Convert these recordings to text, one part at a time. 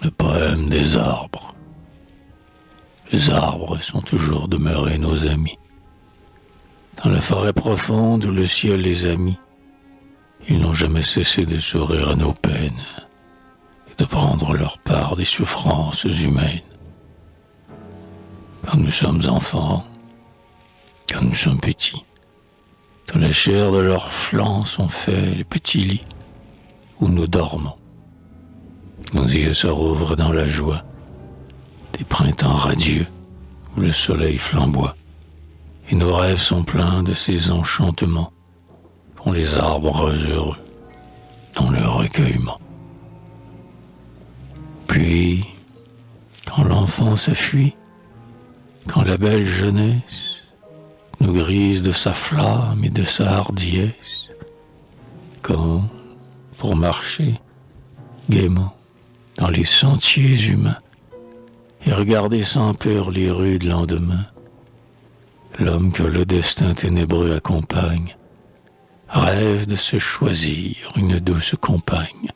Le poème des arbres. Les arbres sont toujours demeurés nos amis. Dans la forêt profonde où le ciel les a mis, ils n'ont jamais cessé de sourire à nos peines et de prendre leur part des souffrances humaines. Quand nous sommes enfants, quand nous sommes petits, dans la chair de leurs flancs sont faits les petits lits où nous dormons. Nos yeux se rouvrent dans la joie des printemps radieux où le soleil flamboie, et nos rêves sont pleins de ces enchantements qu'ont les arbres heureux dans leur recueillement. Puis, quand l'enfance fuit, quand la belle jeunesse nous grise de sa flamme et de sa hardiesse, quand, pour marcher gaiement dans les sentiers humains et regarder sans peur les rudes lendemains, l'homme que le destin ténébreux accompagne rêve de se choisir une douce compagne.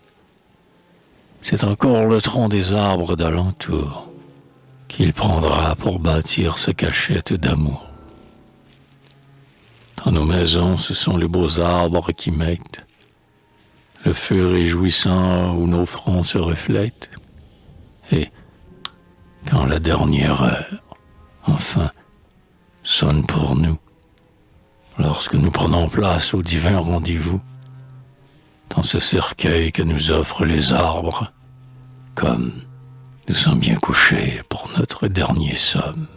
C'est encore le tronc des arbres d'alentour qu'il prendra pour bâtir sa cachette d'amour. Dans nos maisons, ce sont les beaux arbres qui mettent le feu réjouissant où nos fronts se reflètent. Et quand la dernière heure, enfin, sonne pour nous, lorsque nous prenons place au divin rendez-vous, dans ce cercueil que nous offrent les arbres, comme nous sommes bien couchés pour notre dernier somme.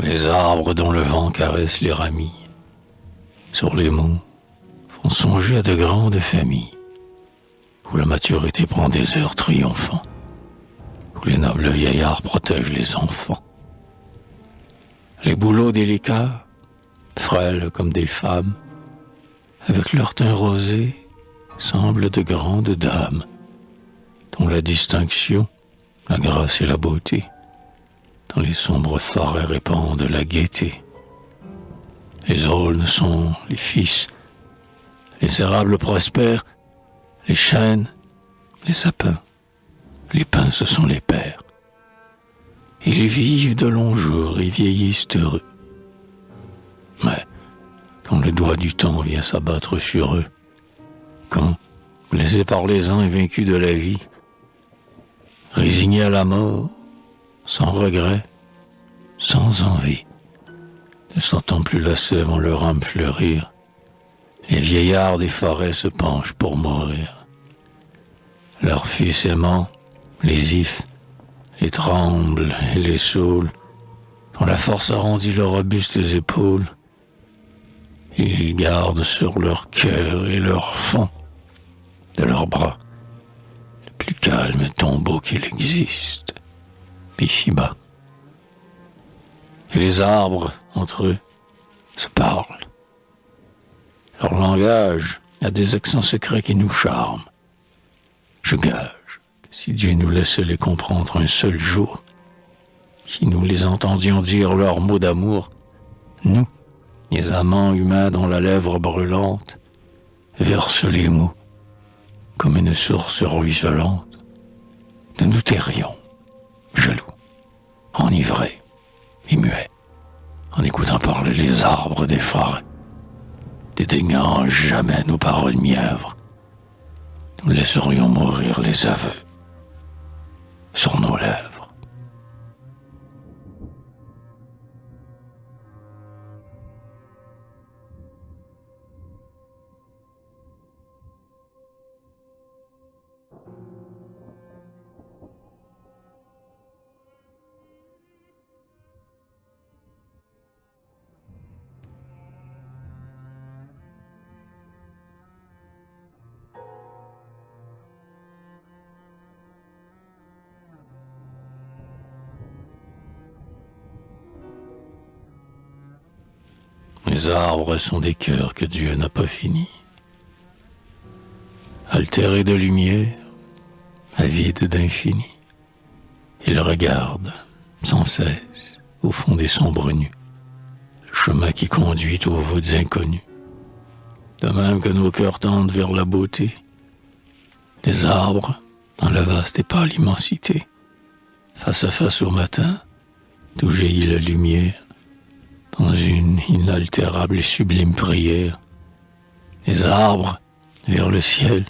Les arbres dont le vent caresse les ramilles, sur les monts, font songer à de grandes familles, où la maturité prend des airs triomphants, où les nobles vieillards protègent les enfants. Les bouleaux délicats, frêles comme des femmes, avec leur teint rosé, semblent de grandes dames, dont la distinction, la grâce et la beauté, dans les sombres forêts répandent la gaieté. Les aulnes sont les fils, les érables prospèrent, les chênes, les sapins, les pins ce sont les pères. Ils vivent de longs jours et vieillissent heureux. Mais quand le doigt du temps vient s'abattre sur eux, quand, blessés par les uns et vaincus de la vie, résignés à la mort, sans regret, sans envie, ne sentant plus la sève en leur âme fleurir, les vieillards des forêts se penchent pour mourir. Leurs fils aimants, les ifs, les trembles et les saules, dont la force arrondit leurs robustes épaules, ils gardent sur leur cœur et leur fond, de leurs bras, le plus calme tombeau qu'il existe, ici-bas. Et les arbres, entre eux, se parlent. Leur langage a des accents secrets qui nous charment. Je gage que si Dieu nous laissait les comprendre un seul jour, si nous les entendions dire leurs mots d'amour, nous, les amants humains dont la lèvre brûlante verse les mots comme une source ruisselante, nous nous tairions, jaloux, enivrés et muets, en écoutant parler les arbres des forêts, dédaignant jamais nos paroles mièvres. Nous laisserions mourir les aveux sur nos lèvres. Les arbres sont des cœurs que Dieu n'a pas finis. Altérés de lumière, avides d'infini, ils regardent sans cesse au fond des sombres nues le chemin qui conduit aux voûtes inconnues. De même que nos cœurs tendent vers la beauté, les arbres, dans la vaste et pâle immensité, face à face au matin, d'où jaillit la lumière, dans une inaltérable et sublime prière, les arbres, vers le ciel,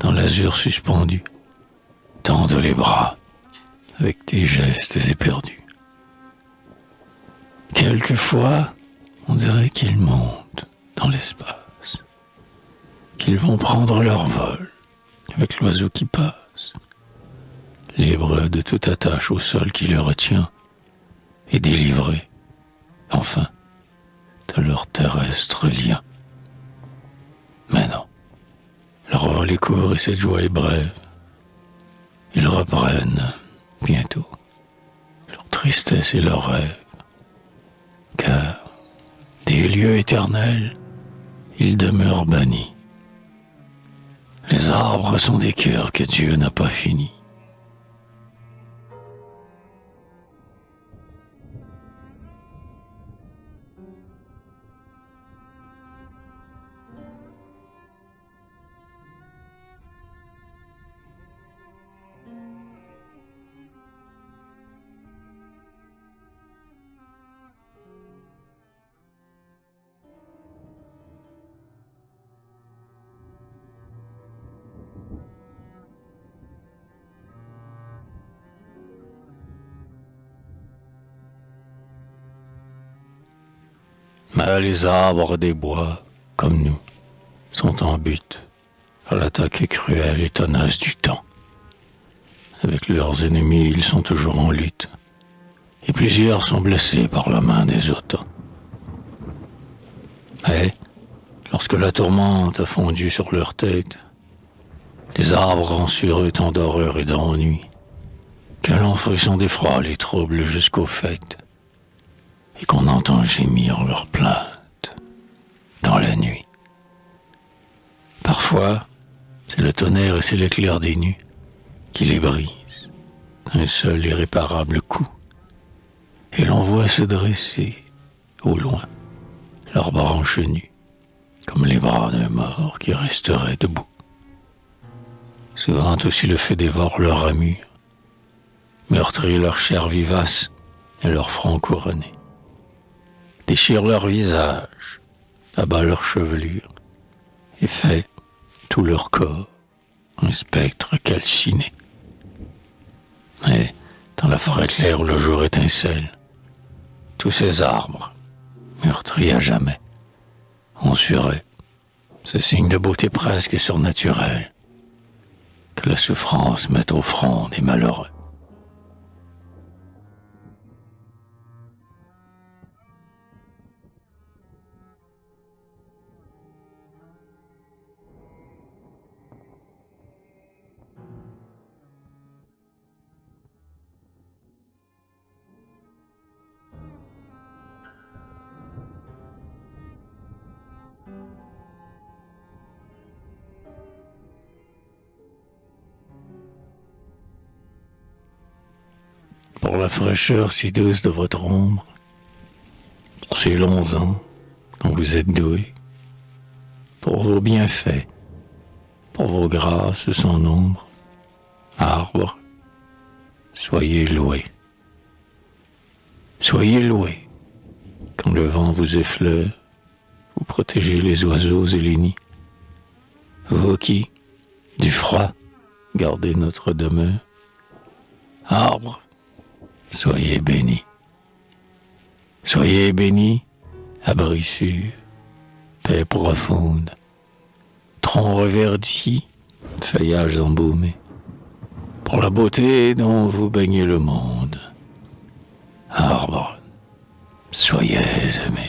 dans l'azur suspendu, tendent les bras avec des gestes éperdus. Quelquefois, on dirait qu'ils montent dans l'espace, qu'ils vont prendre leur vol avec l'oiseau qui passe, libres de toute attache au sol qui les retient et délivrés, enfin, de leur terrestre lien. Mais non, leur vol est court et cette joie est brève. Ils reprennent bientôt leur tristesse et leurs rêves, car des lieux éternels, ils demeurent bannis. Les arbres sont des cœurs que Dieu n'a pas finis. Mais les arbres des bois, comme nous, sont en butte à l'attaque cruelle et tenace du temps. Avec leurs ennemis, ils sont toujours en lutte, et plusieurs sont blessés par la main des autres. Mais, lorsque la tourmente a fondu sur leur tête, les arbres ont sur eux tant d'horreur et d'ennui, qu'un long frisson d'effroi les trouble jusqu'au fait, et qu'on entend gémir leurs plaintes dans la nuit. Parfois, c'est le tonnerre et c'est l'éclair des nues qui les brise d'un seul irréparable coup, et l'on voit se dresser, au loin, leurs branches nues, comme les bras d'un mort qui resterait debout. Souvent aussi le feu dévore leur ramure, meurtrit leur chair vivace et leur front couronné, déchire leur visage, abat leur chevelure, et fait tout leur corps un spectre calciné. Et dans la forêt claire où le jour étincelle, tous ces arbres, meurtris à jamais, ont sur eux ce signe de beauté presque surnaturelle que la souffrance met au front des malheureux. Pour la fraîcheur si douce de votre ombre, pour ces longs ans dont vous êtes doués, pour vos bienfaits, pour vos grâces sans nombre, arbres, soyez loués. Soyez loués, quand le vent vous effleure, vous protégez les oiseaux et les nids. Vous qui, du froid, gardez notre demeure, arbres, soyez bénis. Soyez bénis, abri sûr, paix profonde, tronc reverdi, feuillage embaumé, pour la beauté dont vous baignez le monde. Arbres, soyez aimés.